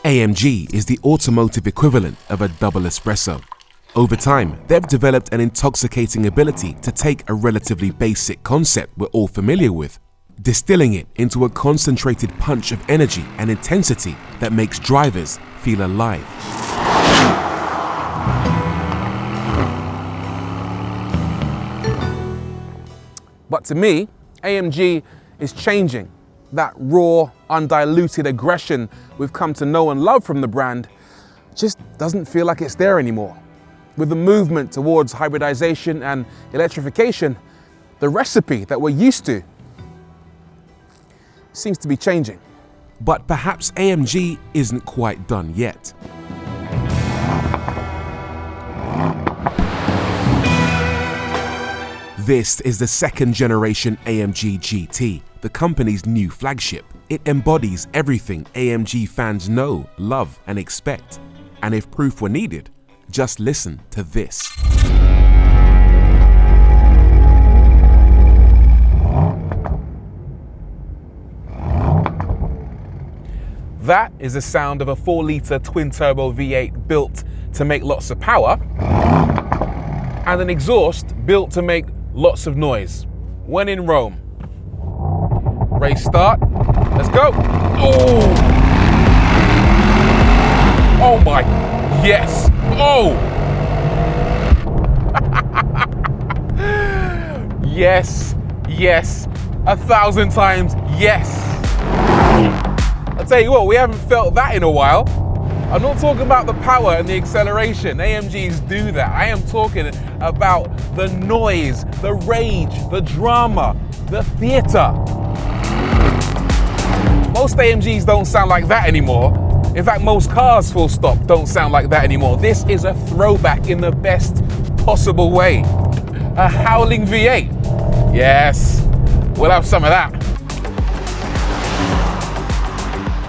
AMG is the automotive equivalent of a double espresso. Over time, they've developed an intoxicating ability to take a relatively basic concept we're all familiar with, distilling it into a concentrated punch of energy and intensity that makes drivers feel alive. But to me, AMG is changing. That raw, undiluted aggression we've come to know and love from the brand just doesn't feel like it's there anymore. With the movement towards hybridization and electrification, the recipe that we're used to seems to be changing. But perhaps AMG isn't quite done yet. This is the second generation AMG GT, the company's new flagship. It embodies everything AMG fans know, love, and expect. And if proof were needed, just listen to this. That is the sound of a 4-litre twin-turbo V8 built to make lots of power, and an exhaust built to make lots of noise. When in Rome. Race start. Let's go. Oh! Oh my, yes. Oh! Yes, yes, 1,000 times yes. I'll tell you what, we haven't felt that in a while. I'm not talking about the power and the acceleration. AMGs do that. I am talking about the noise, the rage, the drama, the theater. Most AMGs don't sound like that anymore. In fact, most cars, full stop, don't sound like that anymore. This is a throwback in the best possible way. A howling V8. Yes, we'll have some of that.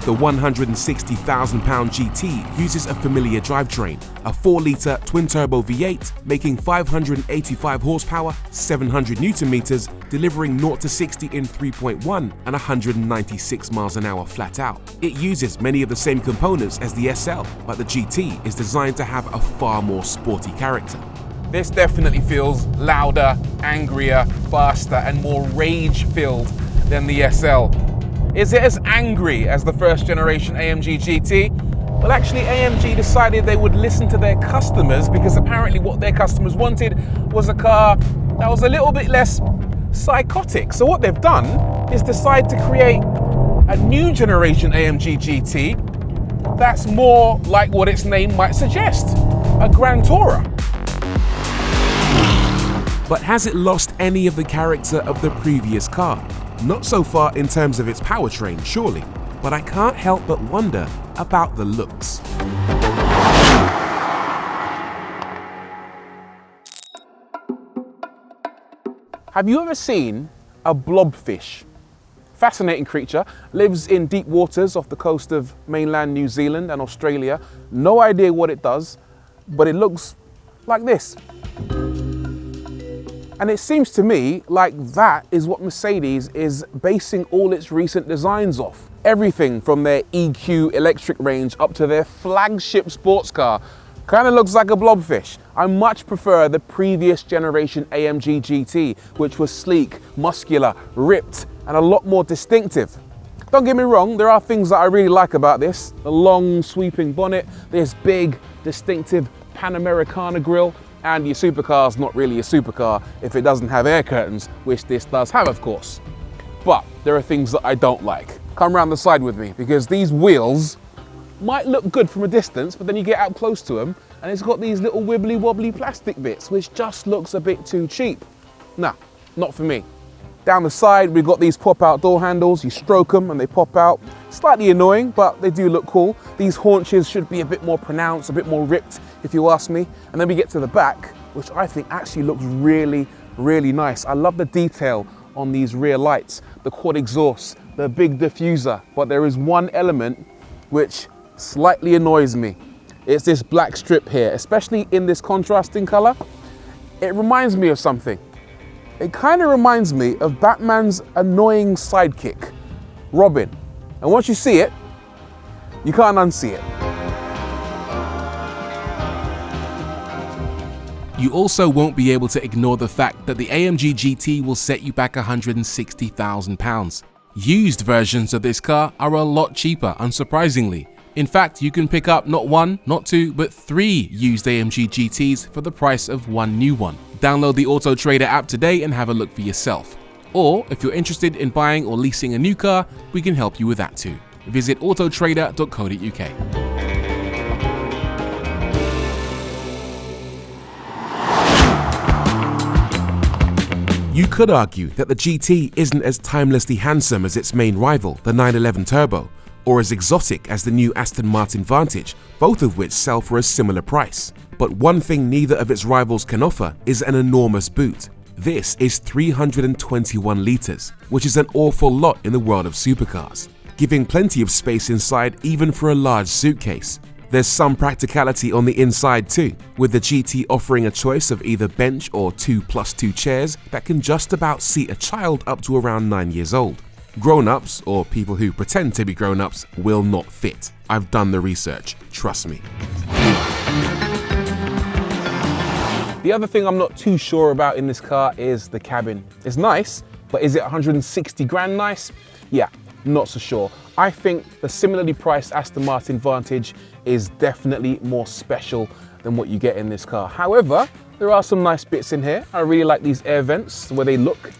The 160,000-pound GT uses a familiar drivetrain, a 4-litre twin-turbo V8 making 585 horsepower, 700 Nm, delivering 0 to 60 in 3.1 and 196 miles an hour flat out. It uses many of the same components as the SL, but the GT is designed to have a far more sporty character. This definitely feels louder, angrier, faster, and more rage-filled than the SL. Is it as angry as the first generation AMG GT? Well, actually, AMG decided they would listen to their customers, because apparently what their customers wanted was a car that was a little bit less psychotic. So what they've done is decide to create a new generation AMG GT that's more like what its name might suggest, a Grand Tourer. But has it lost any of the character of the previous car? Not so far in terms of its powertrain, surely, but I can't help but wonder about the looks. Have you ever seen a blobfish? Fascinating creature, lives in deep waters off the coast of mainland New Zealand and Australia. No idea what it does, but it looks like this. And it seems to me like that is what Mercedes is basing all its recent designs off. Everything from their EQ electric range up to their flagship sports car kind of looks like a blobfish. I much prefer the previous generation AMG GT, which was sleek, muscular, ripped, and a lot more distinctive. Don't get me wrong, there are things that I really like about this. The long sweeping bonnet, this big, distinctive Panamericana grille, and your supercar's not really a supercar if it doesn't have air curtains, which this does have, of course. But there are things that I don't like. Come around the side with me, because these wheels might look good from a distance, but then you get out close to them and it's got these little wibbly wobbly plastic bits, which just looks a bit too cheap. Nah, not for me. Down the side, we've got these pop-out door handles. You stroke them and they pop out. Slightly annoying, but they do look cool. These haunches should be a bit more pronounced, a bit more ripped, if you ask me. And then we get to the back, which I think actually looks really, really nice. I love the detail on these rear lights, the quad exhaust, the big diffuser. But there is one element which slightly annoys me. It's this black strip here, especially in this contrasting color. It reminds me of something. It kind of reminds me of Batman's annoying sidekick, Robin. And once you see it, You can't unsee it. You also won't be able to ignore the fact that the AMG GT will set you back £160,000. Used versions of this car are a lot cheaper, unsurprisingly. In fact, you can pick up not one, not two, but 3 used AMG GTs for the price of one new one. Download the Autotrader app today and have a look for yourself. Or, if you're interested in buying or leasing a new car, we can help you with that too. Visit autotrader.co.uk. You could argue that the GT isn't as timelessly handsome as its main rival, the 911 Turbo, or as exotic as the new Aston Martin Vantage, both of which sell for a similar price. But one thing neither of its rivals can offer is an enormous boot. This is 321 litres, which is an awful lot in the world of supercars, giving plenty of space inside even for a large suitcase. There's some practicality on the inside too, with the GT offering a choice of either bench or 2+2 chairs that can just about seat a child up to around 9 years old. Grown-ups, or people who pretend to be grown-ups, will not fit. I've done the research, trust me. The other thing I'm not too sure about in this car is the cabin. It's nice, but is it 160 grand nice? Yeah, not so sure. I think the similarly priced Aston Martin Vantage is definitely more special than what you get in this car. However, there are some nice bits in here. I really like these air vents, the way they look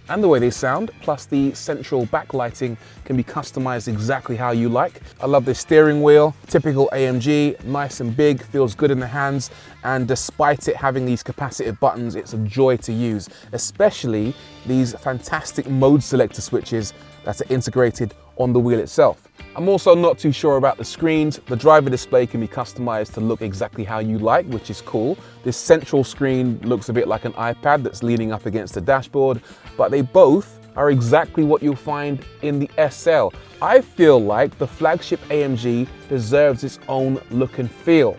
and the way they sound, plus the central backlighting can be customized exactly how you like. I love this steering wheel, typical AMG, nice and big, feels good in the hands, and despite it having these capacitive buttons, it's a joy to use, especially these fantastic mode selector switches that are integrated on the wheel itself. I'm also not too sure about the screens. The driver display can be customized to look exactly how you like, which is cool. This central screen looks a bit like an iPad that's leaning up against the dashboard, but they both are exactly what you'll find in the SL. I feel like the flagship AMG deserves its own look and feel.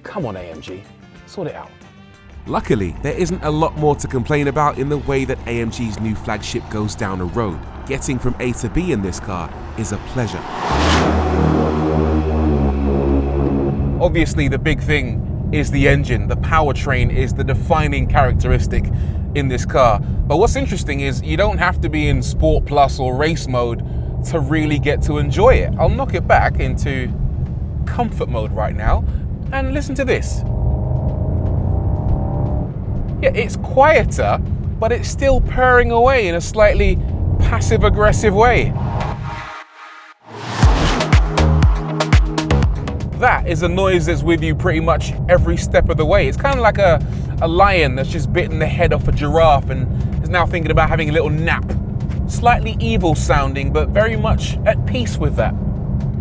Come on AMG, sort it out. Luckily, there isn't a lot more to complain about in the way that AMG's new flagship goes down a road. Getting from A to B in this car is a pleasure. Obviously, the big thing is the engine. The powertrain is the defining characteristic in this car. But what's interesting is you don't have to be in Sport Plus or race mode to really get to enjoy it. I'll knock it back into comfort mode right now and listen to this. Yeah, it's quieter, but it's still purring away in a slightly passive-aggressive way. That is a noise that's with you pretty much every step of the way. It's kind of like a lion that's just bitten the head off a giraffe and is now thinking about having a little nap. Slightly evil sounding, but very much at peace with that.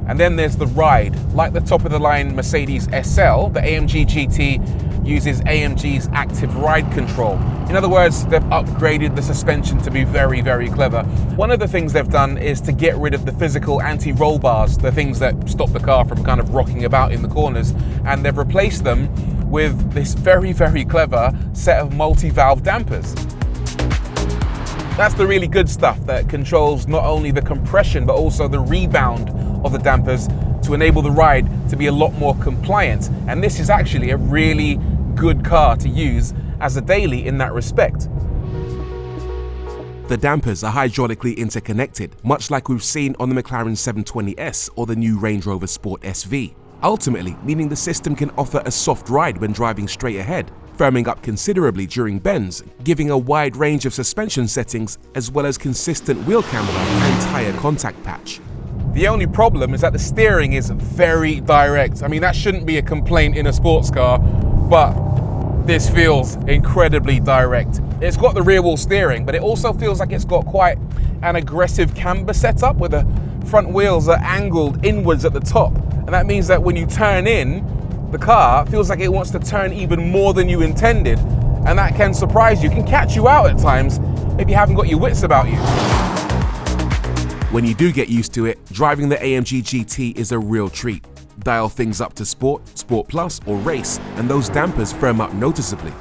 And then there's the ride. Like the top-of-the-line Mercedes SL, the AMG GT uses AMG's active ride control. In other words, they've upgraded the suspension to be very, very clever. One of the things they've done is to get rid of the physical anti-roll bars, the things that stop the car from kind of rocking about in the corners, and they've replaced them with this very, very clever set of multi-valve dampers. That's the really good stuff that controls not only the compression, but also the rebound of the dampers to enable the ride to be a lot more compliant. And this is actually a really good car to use as a daily in that respect. The dampers are hydraulically interconnected, much like we've seen on the McLaren 720S or the new Range Rover Sport SV, ultimately meaning the system can offer a soft ride when driving straight ahead, firming up considerably during bends, giving a wide range of suspension settings as well as consistent wheel camber and tyre contact patch. The only problem is that the steering is very direct. I mean, that shouldn't be a complaint in a sports car, but this feels incredibly direct. It's got the rear wheel steering, but it also feels like it's got quite an aggressive camber setup where the front wheels are angled inwards at the top. And that means that when you turn in, the car feels like it wants to turn even more than you intended. And that can surprise you, can catch you out at times if you haven't got your wits about you. When you do get used to it, driving the AMG GT is a real treat. Dial things up to Sport, Sport Plus or Race, and those dampers firm up noticeably.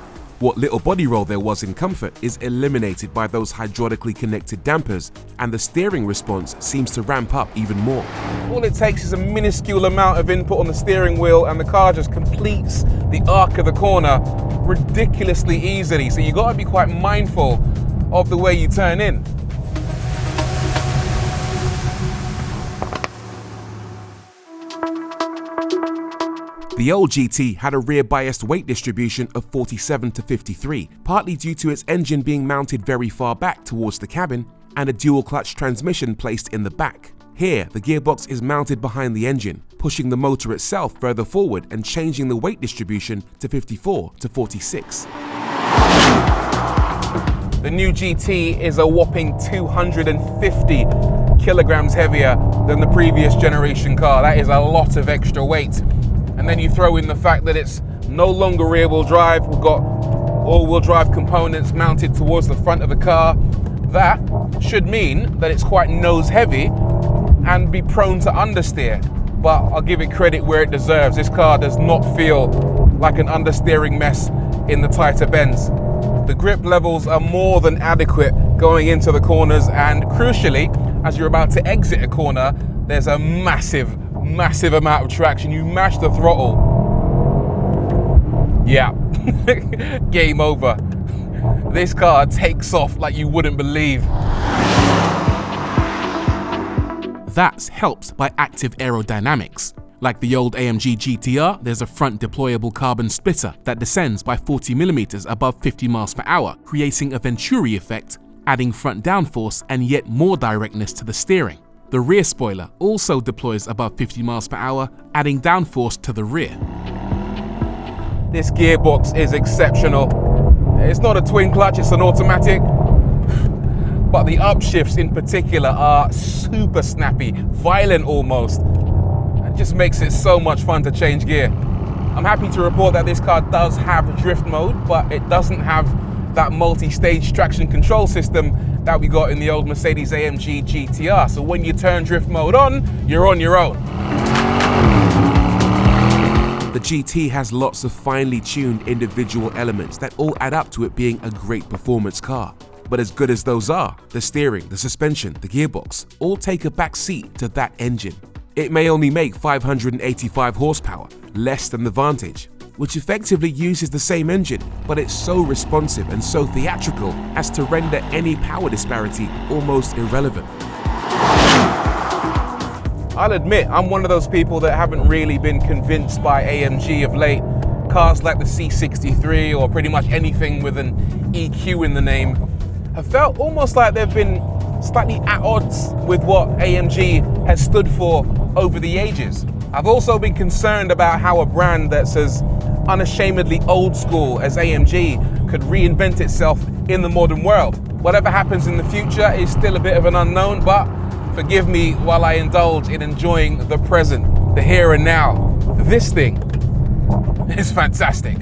What little body roll there was in comfort is eliminated by those hydraulically connected dampers, and the steering response seems to ramp up even more. All it takes is a minuscule amount of input on the steering wheel and the car just completes the arc of the corner ridiculously easily. So you got to be quite mindful of the way you turn in. The old GT had a rear-biased weight distribution of 47-53, partly due to its engine being mounted very far back towards the cabin and a dual-clutch transmission placed in the back. Here, the gearbox is mounted behind the engine, pushing the motor itself further forward and changing the weight distribution to 54-46. The new GT is a whopping 250 kilograms heavier than the previous generation car. That is a lot of extra weight. And then you throw in the fact that it's no longer rear-wheel drive. We've got all-wheel drive components mounted towards the front of the car. That should mean that it's quite nose-heavy and be prone to understeer. But I'll give it credit where it deserves. This car does not feel like an understeering mess in the tighter bends. The grip levels are more than adequate going into the corners, and crucially, as you're about to exit a corner, there's a massive amount of traction. You mash the throttle. Yeah, game over. This car takes off like you wouldn't believe. That's helped by active aerodynamics. Like the old AMG GTR, there's a front deployable carbon splitter that descends by 40mm above 50 miles per hour, creating a Venturi effect, adding front downforce and yet more directness to the steering. The rear spoiler also deploys above 50 miles per hour, adding downforce to the rear. This gearbox is exceptional. It's not a twin clutch, it's an automatic. But the upshifts in particular are super snappy, violent almost. It just makes it so much fun to change gear. I'm happy to report that this car does have drift mode, but it doesn't have that multi-stage traction control system that we got in the old Mercedes-AMG GTR. So when you turn drift mode on, you're on your own. The GT has lots of finely tuned individual elements that all add up to it being a great performance car. But as good as those are, the steering, the suspension, the gearbox, all take a back seat to that engine. It may only make 585 horsepower, less than the Vantage, which effectively uses the same engine, but it's so responsive and so theatrical as to render any power disparity almost irrelevant. I'll admit, I'm one of those people that haven't really been convinced by AMG of late. Cars like the C63 or pretty much anything with an EQ in the name have felt almost like they've been slightly at odds with what AMG has stood for over the ages. I've also been concerned about how a brand that's as unashamedly old school as AMG could reinvent itself in the modern world. Whatever happens in the future is still a bit of an unknown, but forgive me while I indulge in enjoying the present, the here and now. This thing is fantastic.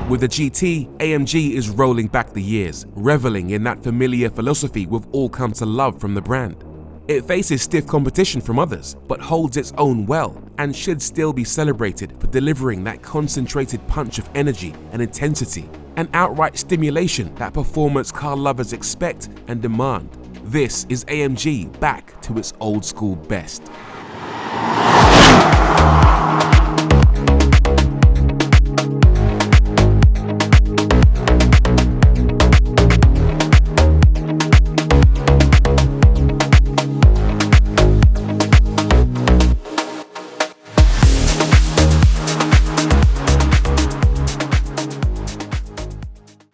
With the GT, AMG is rolling back the years, reveling in that familiar philosophy we've all come to love from the brand. It faces stiff competition from others, but holds its own well and should still be celebrated for delivering that concentrated punch of energy and intensity and outright stimulation that performance car lovers expect and demand. This is AMG back to its old school best.